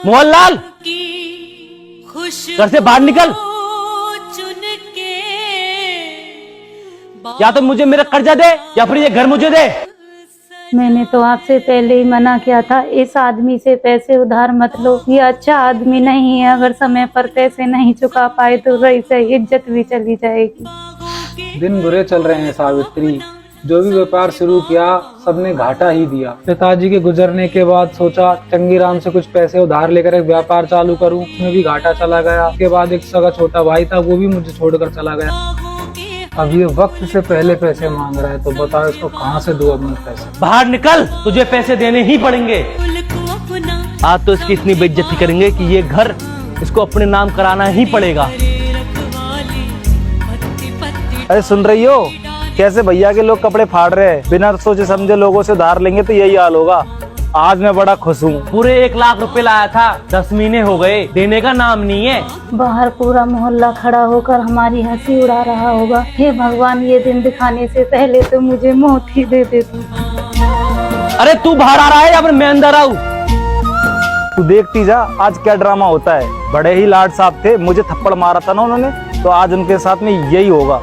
मोहनलाल, घर से बाहर निकल, या तो मुझे मेरा कर्जा दे या फिर ये घर मुझे दे। मैंने तो आपसे पहले ही मना किया था, इस आदमी से पैसे उधार मत लो, ये अच्छा आदमी नहीं है। अगर समय पर पैसे नहीं चुका पाए तो रही सही इज्जत भी चली जाएगी। दिन बुरे चल रहे हैं सावित्री, जो भी व्यापार शुरू किया सबने घाटा ही दिया। पिताजी के गुजरने के बाद सोचा चंगीराम से कुछ पैसे उधार लेकर एक व्यापार चालू करूं, उसमें भी घाटा चला गया। उसके बाद एक सगा छोटा भाई था, वो भी मुझे छोड़कर चला गया। अब ये वक्त से पहले पैसे मांग रहा है, तो बताओ इसको कहाँ से दूं अपने पैसे। बाहर निकल, तुझे पैसे देने ही पड़ेंगे। आज तो इसकी इतनी बेइज्जती करेंगे कि ये घर इसको अपने नाम कराना ही पड़ेगा। अरे सुन रही हो कैसे भैया के लोग कपड़े फाड़ रहे हैं? बिना सोचे समझे लोगों से उधार लेंगे तो यही हाल होगा। आज मैं बड़ा खुश हूँ। पूरे 1 लाख रुपए लाया था, 10 महीने हो गए, देने का नाम नहीं है। बाहर पूरा मोहल्ला खड़ा होकर हमारी हंसी उड़ा रहा होगा। हे भगवान, ये दिन दिखाने से पहले तो मुझे मौत ही दे दे तू। अरे तू बाहर आ रहा है या फिर मैं अंदर आऊँ? तू देखती जा आज क्या ड्रामा होता है। बड़े ही लाड साहब थे, मुझे थप्पड़ मारा था ना उन्होंने, तो आज उनके साथ में यही होगा।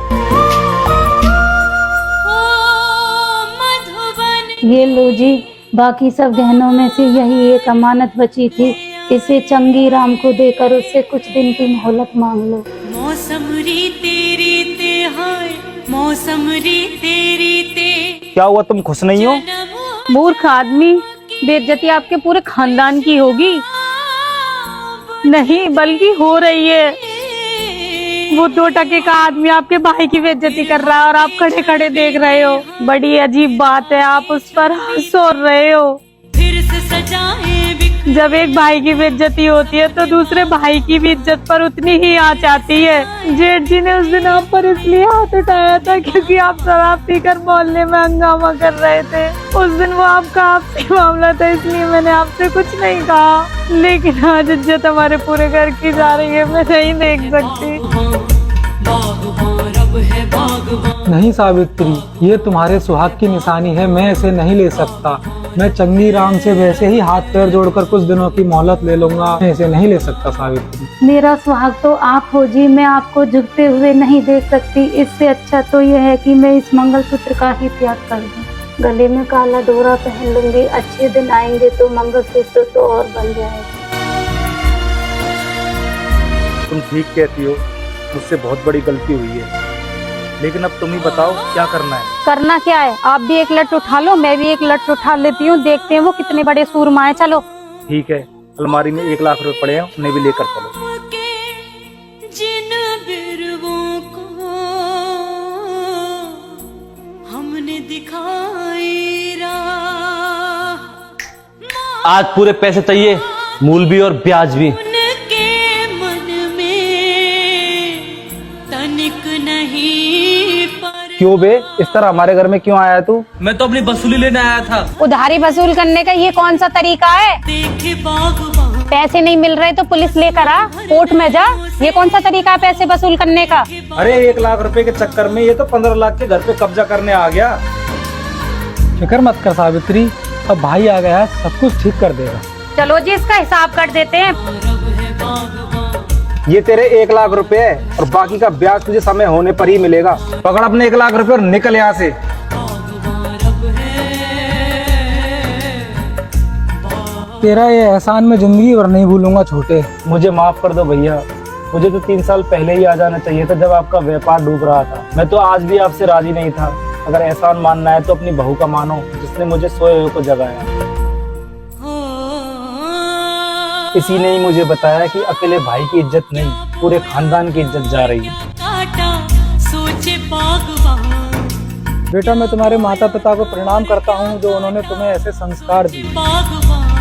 ये लो जी, बाकी सब गहनों में से यही एक अमानत बची थी, इसे चंगीराम को देकर उससे कुछ दिन की मोहलत मांग लो। मौसम री तेरी ते हाय, मौसम री तेरी ते। क्या हुआ, तुम खुश नहीं हो? मूर्ख आदमी, बेइज्जती आपके पूरे खानदान की होगी। नहीं बल्कि हो रही है। वो 2 टके का आदमी आपके भाई की बेइज्जती कर रहा है और आप खड़े खड़े देख रहे हो। बड़ी अजीब बात है, आप उस पर हंस रहे हो। फिर से सजाए जब एक भाई की बेइज्जती होती है तो दूसरे भाई की भी इज्जत पर उतनी ही आंच आती है। जेठ जी ने उस दिन आप पर इसलिए हाथ उठाया था क्योंकि आप शराब पीकर मोहल्ले में हंगामा कर रहे थे। उस दिन वो आपका आपसी मामला था, इसलिए मैंने आपसे कुछ नहीं कहा। लेकिन आज इज्जत हमारे पूरे घर की जा रही है, मैं नहीं देख सकती। नहीं सावित्री, ये तुम्हारे सुहाग की निशानी है, मैं इसे नहीं ले सकता। मैं चंगीराम से वैसे ही हाथ पैर जोड़कर कुछ दिनों की मोहलत ले लूंगा, मैं इसे नहीं ले सकता सावित्री। मेरा सुहाग तो आप हो जी, मैं आपको झुकते हुए नहीं देख सकती। इससे अच्छा तो यह है कि मैं इस मंगलसूत्र का ही त्याग कर दूं। गले में काला डोरा पहन लूंगी, अच्छे दिन आएंगे तो मंगलसूत्र तो और बन जाएगा। तुम ठीक कहती हो, मुझसे बहुत बड़ी गलती हुई है, लेकिन अब तुम ही बताओ क्या करना है। करना क्या है, आप भी एक लट उठा लो, मैं भी एक लट उठा लेती हूँ, देखते हैं वो कितने बड़े सूरमा है। चलो ठीक है, अलमारी में 1 लाख रुपए पड़े हैं, उन्हें भी लेकर चलो। जिन बिरवों को हमने दिखाई राह, आज पूरे पैसे चाहिए, मूल भी और ब्याज भी। उनके मन में तनिक नहीं पर। क्यों बे, इस तरह हमारे घर में क्यों आया तू? मैं तो अपनी वसूली लेने आया था। उधारी वसूल करने का ये कौन सा तरीका है? देखे बागवान पैसे नहीं मिल रहे तो पुलिस लेकर आ, कोर्ट में जा। ये कौन सा तरीका है पैसे वसूल करने का? अरे 1 लाख रुपए के चक्कर में ये तो 15 लाख के घर पे कब्जा करने आ गया। फिक्र मत कर सावित्री, अब भाई आ गया है, सब कुछ ठीक कर देगा। चलो जी, इसका हिसाब कर देते हैं। ये तेरे 1 लाख रुपए है और बाकी का ब्याज तुझे समय होने पर ही मिलेगा। पकड़ अपने 1 लाख रुपए और निकल यहाँ से। तेरा ये एहसान मैं जिंदगी भर नहीं भूलूंगा छोटे। मुझे माफ कर दो भैया, मुझे तो 3 साल पहले ही आ जाना चाहिए था जब आपका व्यापार डूब रहा था। मैं तो आज भी आपसे राजी नहीं था। अगर एहसान मानना है तो अपनी बहू का मानो, जिसने मुझे सोए हुए को जगाया। किसी ने ही मुझे बताया कि अकेले भाई की इज्जत नहीं, पूरे खानदान की इज्जत जा रही है। सोचे बागवान, बेटा, मैं तुम्हारे माता पिता को प्रणाम करता हूँ जो उन्होंने तुम्हें ऐसे संस्कार दिए। बागवान